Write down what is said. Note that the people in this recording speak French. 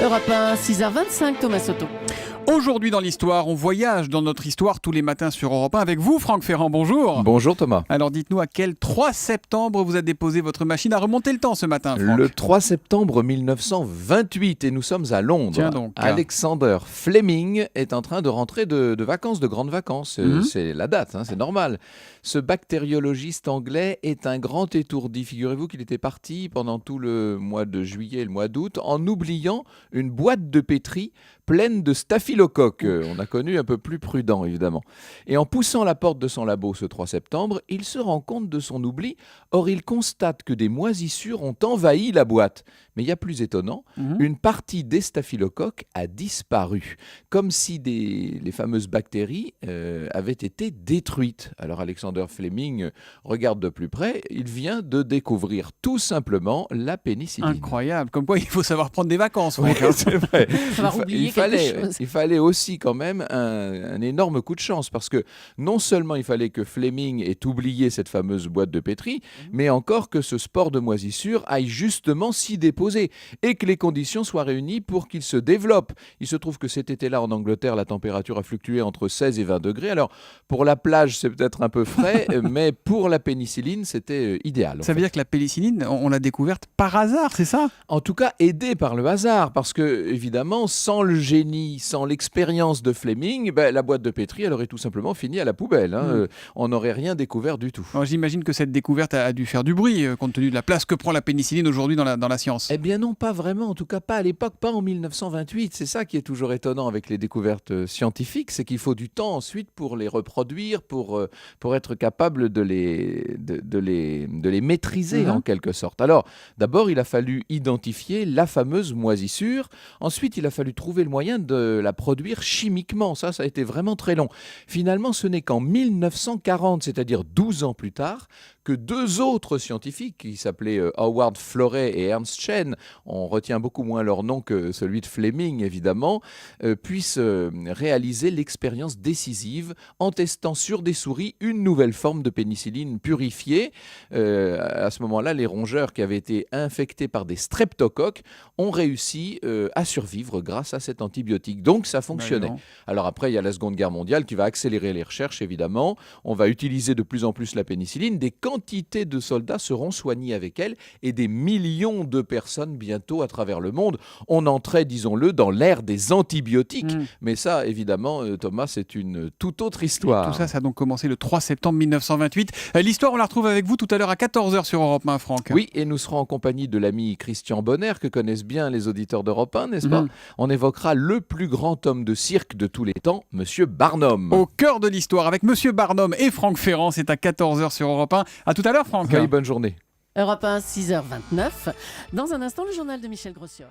Europe 1, 6h25, Thomas Soto. Aujourd'hui dans l'histoire, on voyage dans notre histoire tous les matins sur Europe 1 avec vous, Franck Ferrand. Bonjour. Bonjour Thomas. Alors dites-nous à quel 3 septembre vous avez déposé votre machine à remonter le temps ce matin, Franck? Le 3 septembre 1928 et nous sommes à Londres. Tiens donc. Alexander Fleming est en train de rentrer de vacances, de grandes vacances. C'est la date, c'est normal. Ce bactériologiste anglais est un grand étourdi. Figurez-vous qu'il était parti pendant tout le mois de juillet et le mois d'août en oubliant une boîte de pétri pleine de staphylocoques. On a connu un peu plus prudent, évidemment. Et en poussant la porte de son labo ce 3 septembre, il se rend compte de son oubli. Or, il constate que des moisissures ont envahi la boîte. Mais il y a plus étonnant, une partie des staphylocoques a disparu, comme si les fameuses bactéries avaient été détruites. Alors Alexander Fleming regarde de plus près, il vient de découvrir tout simplement la pénicilline. Incroyable, comme quoi il faut savoir prendre des vacances, Oui, Franck. c'est vrai. Il fallait aussi quand même un énorme coup de chance, parce que non seulement il fallait que Fleming ait oublié cette fameuse boîte de pétri, mais encore que ce spore de moisissure aille justement s'y déposer et que les conditions soient réunies pour qu'il se développe. Il se trouve que cet été-là en Angleterre, la température a fluctué entre 16 et 20 degrés. Alors pour la plage, c'est peut-être un peu frais, mais pour la pénicilline, c'était idéal. Ça veut dire que la pénicilline, on l'a découverte par hasard, c'est ça? En tout cas, aidé par le hasard, parce que, évidemment, sans le génie, sans l'expérience de Fleming, la boîte de pétri, elle aurait tout simplement fini à la poubelle. On n'aurait rien découvert du tout. Alors, j'imagine que cette découverte a dû faire du bruit, compte tenu de la place que prend la pénicilline aujourd'hui dans la science. Eh bien non, pas vraiment, en tout cas pas à l'époque, pas en 1928. C'est ça qui est toujours étonnant avec les découvertes scientifiques, c'est qu'il faut du temps ensuite pour les reproduire, pour être capable de les maîtriser en quelque sorte. Alors, d'abord, il a fallu identifier la fameuse moisissure. Ensuite, il a fallu trouver le moyen de la produire chimiquement. Ça a été vraiment très long. Finalement, ce n'est qu'en 1940, c'est-à-dire 12 ans plus tard, que deux autres scientifiques qui s'appelaient Howard Florey et Ernst Chen, on retient beaucoup moins leur nom que celui de Fleming évidemment, puissent réaliser l'expérience décisive en testant sur des souris une nouvelle forme de pénicilline purifiée. À ce moment-là, les rongeurs qui avaient été infectés par des streptocoques ont réussi à survivre grâce à cet antibiotique. Donc ça fonctionnait. Alors après, il y a la Seconde Guerre mondiale qui va accélérer les recherches évidemment. On va utiliser de plus en plus la pénicilline. Des quantités de soldats seront soignés avec elle et des millions de personnes bientôt à travers le monde. On entrait, disons-le, dans l'ère des antibiotiques. Mais ça, évidemment, Thomas, c'est une toute autre histoire. Tout ça, ça a donc commencé le 3 septembre 1928. L'histoire, on la retrouve avec vous tout à l'heure à 14h sur Europe 1, Franck. Oui, et nous serons en compagnie de l'ami Christian Bonner, que connaissent bien les auditeurs d'Europe 1, n'est-ce pas? On évoquera le plus grand homme de cirque de tous les temps, Monsieur Barnum. Au cœur de l'histoire, avec Monsieur Barnum et Franck Ferrand, c'est à 14h sur Europe 1. À tout à l'heure, Franck. Oui, bonne journée. Europe 1, 6h29. Dans un instant, le journal de Michel Grossior.